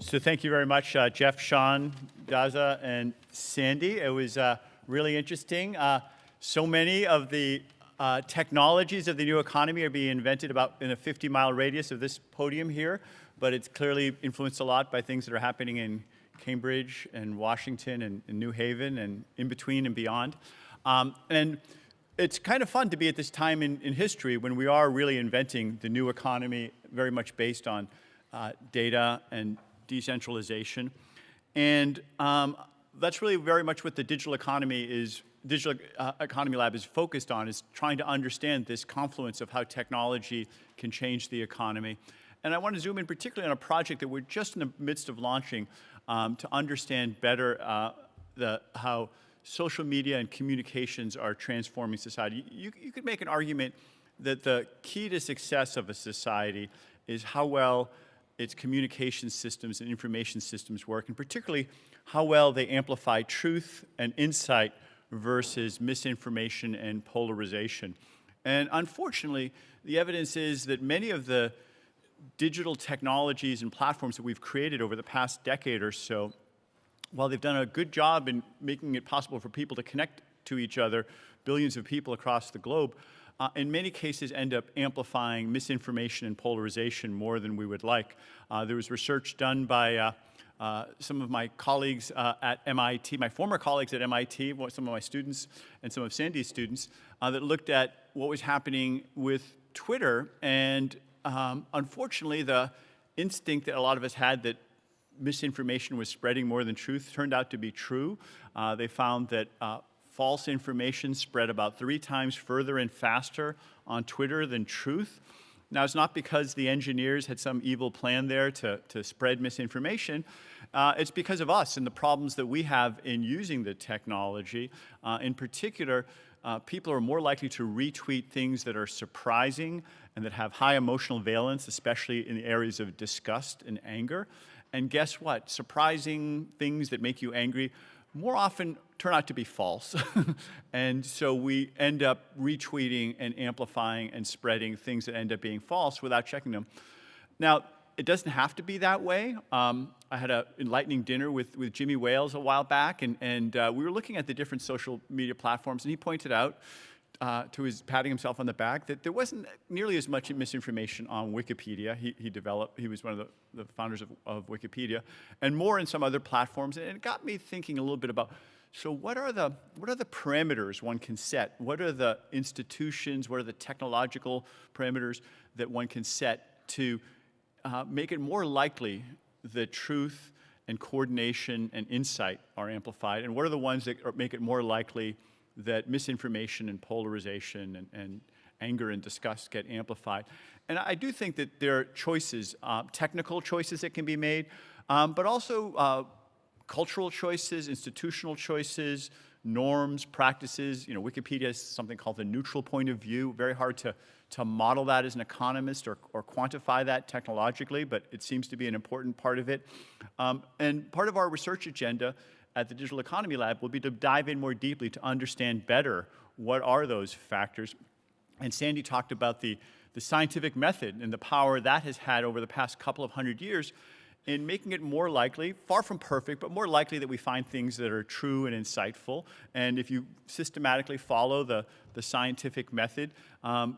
So thank you very much, Jeff, Sean, Daza, and Sandy. It was really interesting. So many of the technologies of the new economy are being invented about in a 50-mile radius of this podium here, but it's clearly influenced a lot by things that are happening in Cambridge and Washington and New Haven and in between and beyond. And it's kind of fun to be at this time in history when we are really inventing the new economy very much based on data and decentralization. And that's really very much what the Digital Economy Lab is focused on, is trying to understand this confluence of how technology can change the economy. And I want to zoom in particularly on a project that we're just in the midst of launching to understand better how social media and communications are transforming society. You could make an argument that the key to success of a society is how well its communication systems and information systems work, and particularly how well they amplify truth and insight versus misinformation and polarization. And unfortunately, the evidence is that many of the digital technologies and platforms that we've created over the past decade or so, while they've done a good job in making it possible for people to connect to each other, billions of people across the globe, in many cases end up amplifying misinformation and polarization more than we would like. There was research done by some of my colleagues at MIT, my former colleagues at MIT, some of my students and some of Sandy's students, that looked at what was happening with Twitter. And unfortunately, the instinct that a lot of us had that misinformation was spreading more than truth turned out to be true. They found that false information spread about 3 times further and faster on Twitter than truth. Now, it's not because the engineers had some evil plan there to spread misinformation. It's because of us and the problems that we have in using the technology. In particular, people are more likely to retweet things that are surprising and that have high emotional valence, especially in the areas of disgust and anger. And guess what? Surprising things that make you angry more often turn out to be false. And so we end up retweeting and amplifying and spreading things that end up being false without checking them. Now, it doesn't have to be that way. I had an enlightening dinner with Jimmy Wales a while back, and we were looking at the different social media platforms, and he pointed out, to his patting himself on the back, that there wasn't nearly as much misinformation on Wikipedia. He was one of the founders of Wikipedia, and more in some other platforms. And it got me thinking a little bit about, so what are the parameters one can set? What are the institutions, what are the technological parameters that one can set to make it more likely that truth and coordination and insight are amplified? And what are the ones that make it more likely that misinformation and polarization and anger and disgust get amplified? And I do think that there are choices, technical choices that can be made, but also cultural choices, institutional choices, norms, practices. You know, Wikipedia is something called the neutral point of view. Very hard to model that as an economist or quantify that technologically, but it seems to be an important part of it. And part of our research agenda at the Digital Economy Lab will be to dive in more deeply to understand better what are those factors. And Sandy talked about the scientific method and the power that has had over the past couple of hundred years in making it more likely, far from perfect, but more likely that we find things that are true and insightful. And if you systematically follow the scientific method,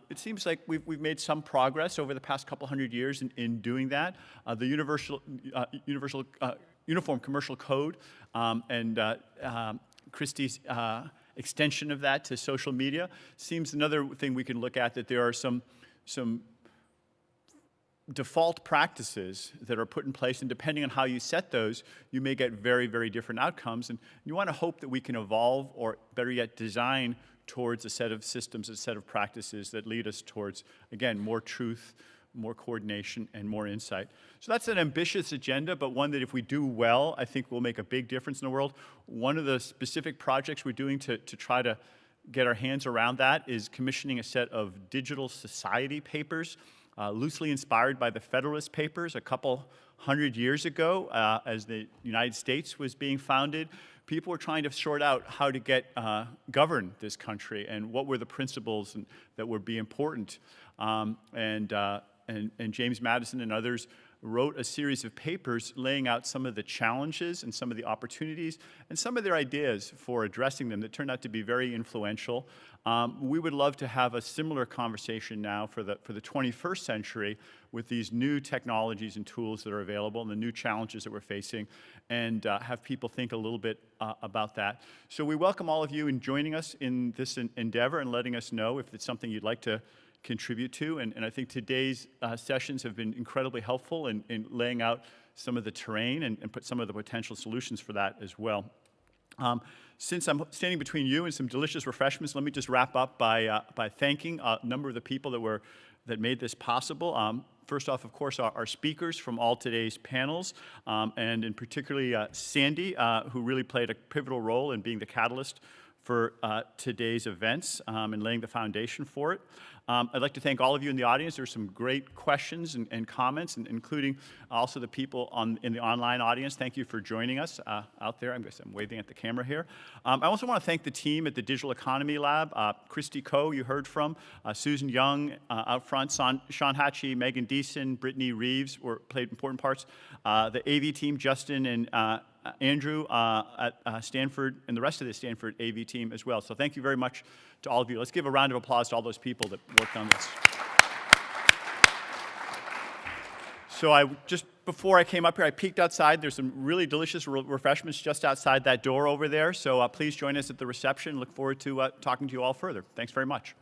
it seems like we've made some progress over the past couple hundred years in doing that. The Uniform Commercial Code and Christie's extension of that to social media seems another thing we can look at, that there are some default practices that are put in place, and depending on how you set those, you may get very, very different outcomes. And you want to hope that we can evolve, or better yet, design towards a set of systems, a set of practices that lead us towards, again, more truth, more coordination, and more insight. So that's an ambitious agenda, but one that if we do well, I think will make a big difference in the world. One of the specific projects we're doing to try to get our hands around that is commissioning a set of digital society papers, loosely inspired by the Federalist Papers a couple hundred years ago. As the United States was being founded, people were trying to sort out how to govern this country and what were the principles that would be important. And James Madison and others wrote a series of papers laying out some of the challenges and some of the opportunities and some of their ideas for addressing them that turned out to be very influential. We would love to have a similar conversation now for the 21st century with these new technologies and tools that are available and the new challenges that we're facing, and have people think a little bit about that. So we welcome all of you in joining us in this endeavor and letting us know if it's something you'd like to contribute to. And I think today's sessions have been incredibly helpful in laying out some of the terrain and put some of the potential solutions for that as well. Since I'm standing between you and some delicious refreshments, let me just wrap up by thanking a number of the people that made this possible. First off, of course, our speakers from all today's panels, and in particularly Sandy, who really played a pivotal role in being the catalyst for today's events and laying the foundation for it. I'd like to thank all of you in the audience. There's some great questions and comments, including also the people in the online audience. Thank you for joining us out there. I'm waving at the camera here. I also want to thank the team at the Digital Economy Lab, Christy Coe, you heard from, Susan Young out front, Sean Hatchie, Megan Deason, Brittany Reeves played important parts. The AV team, Justin and Andrew at Stanford, and the rest of the Stanford AV team as well. So thank you very much to all of you. Let's give a round of applause to all those people that worked on this. So just before I came up here, I peeked outside. There's some really delicious refreshments just outside that door over there. So please join us at the reception. Look forward to talking to you all further. Thanks very much.